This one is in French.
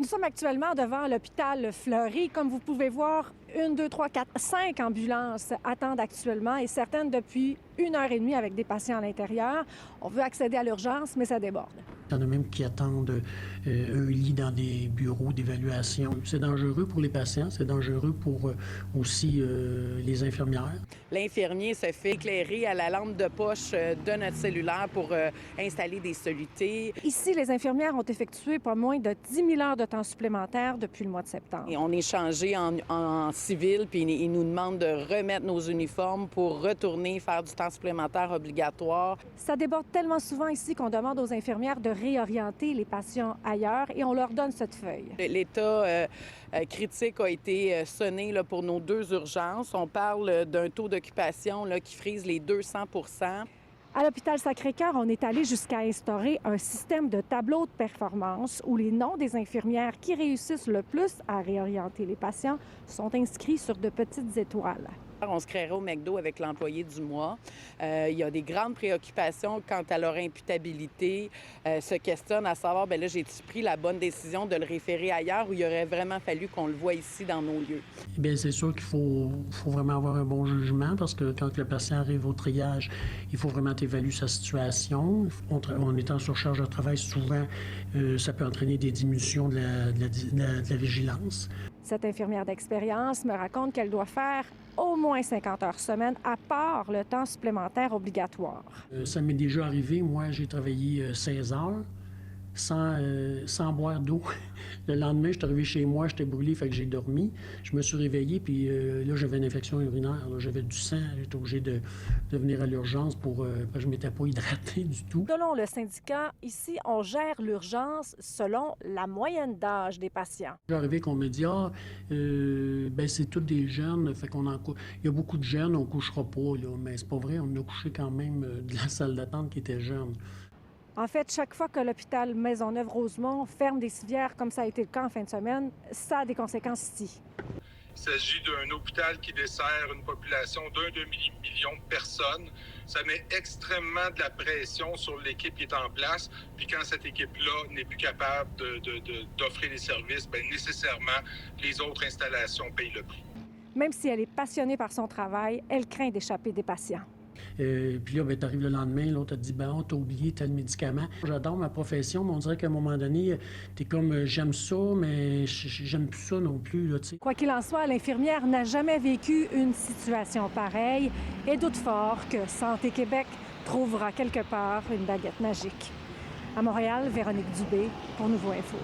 Nous sommes actuellement devant l'hôpital Fleury. Comme vous pouvez voir, 1, 2, 3, 4, 5 ambulances attendent actuellement et certaines depuis 1h30 avec des patients à l'intérieur. On veut accéder à l'urgence, mais ça déborde. Il y en a même qui attendent un lit dans des bureaux d'évaluation. C'est dangereux pour les patients, c'est dangereux pour aussi les infirmières. L'infirmier se fait éclairer à la lampe de poche de notre cellulaire pour installer des solutés. Ici, les infirmières ont effectué pas moins de 10 000 heures de temps supplémentaires depuis le mois de septembre. Et on est changé en civil, puis ils nous demandent de remettre nos uniformes pour retourner faire du temps supplémentaire obligatoire. Ça déborde tellement souvent ici qu'on demande aux infirmières de réorienter les patients ailleurs et on leur donne cette feuille. L'état critique a été sonné là, pour nos 2 urgences. On parle d'un taux d'occupation là, qui frise les 200 %. À l'hôpital Sacré-Cœur, on est allé jusqu'à instaurer un système de tableau de performance où les noms des infirmières qui réussissent le plus à réorienter les patients sont inscrits sur de petites étoiles. On se créerait au McDo avec l'employé du mois. Il y a des grandes préoccupations quant à leur imputabilité. Se questionnent à savoir, bien là, j'ai-tu pris la bonne décision de le référer ailleurs ou il aurait vraiment fallu qu'on le voie ici dans nos lieux? Bien, c'est sûr qu'il faut vraiment avoir un bon jugement parce que quand le patient arrive au triage, il faut vraiment évaluer sa situation. En étant sur charge de travail, souvent, ça peut entraîner des diminutions de la vigilance. Cette infirmière d'expérience me raconte qu'elle doit faire au moins 50 heures semaine, à part le temps supplémentaire obligatoire. Ça m'est déjà arrivé. Moi, j'ai travaillé 16 heures sans boire d'eau. Le lendemain, je suis arrivé chez moi, j'étais brûlé, fait que j'ai dormi. Je me suis réveillé, puis là, j'avais une infection urinaire. Là, j'avais du sang. J'étais obligé de venir à l'urgence pour... je ne m'étais pas hydraté du tout. Selon le syndicat, ici, on gère l'urgence selon la moyenne d'âge des patients. J'ai arrivé qu'on me dit ben c'est tous des jeunes, fait qu'on il y a beaucoup de jeunes, on couchera pas là, mais c'est pas vrai, on a couché quand même de la salle d'attente qui était jeune. En fait, chaque fois que l'hôpital Maisonneuve-Rosemont ferme des civières, comme ça a été le cas en fin de semaine, ça a des conséquences ici. Il s'agit d'un hôpital qui dessert une population d'1 demi-million de personnes. Ça met extrêmement de la pression sur l'équipe qui est en place. Puis quand cette équipe-là n'est plus capable d'offrir les services, bien nécessairement, les autres installations payent le prix. Même si elle est passionnée par son travail, elle craint d'échapper des patients. Puis là, tu arrives le lendemain, l'autre te dit, ben, t'as oublié tel médicament. J'adore ma profession, mais on dirait qu'à un moment donné, t'es comme, j'aime ça, mais j'aime plus ça non plus, là, tu sais. Quoi qu'il en soit, l'infirmière n'a jamais vécu une situation pareille et doute fort que Santé Québec trouvera quelque part une baguette magique. À Montréal, Véronique Dubé pour Nouveau Info.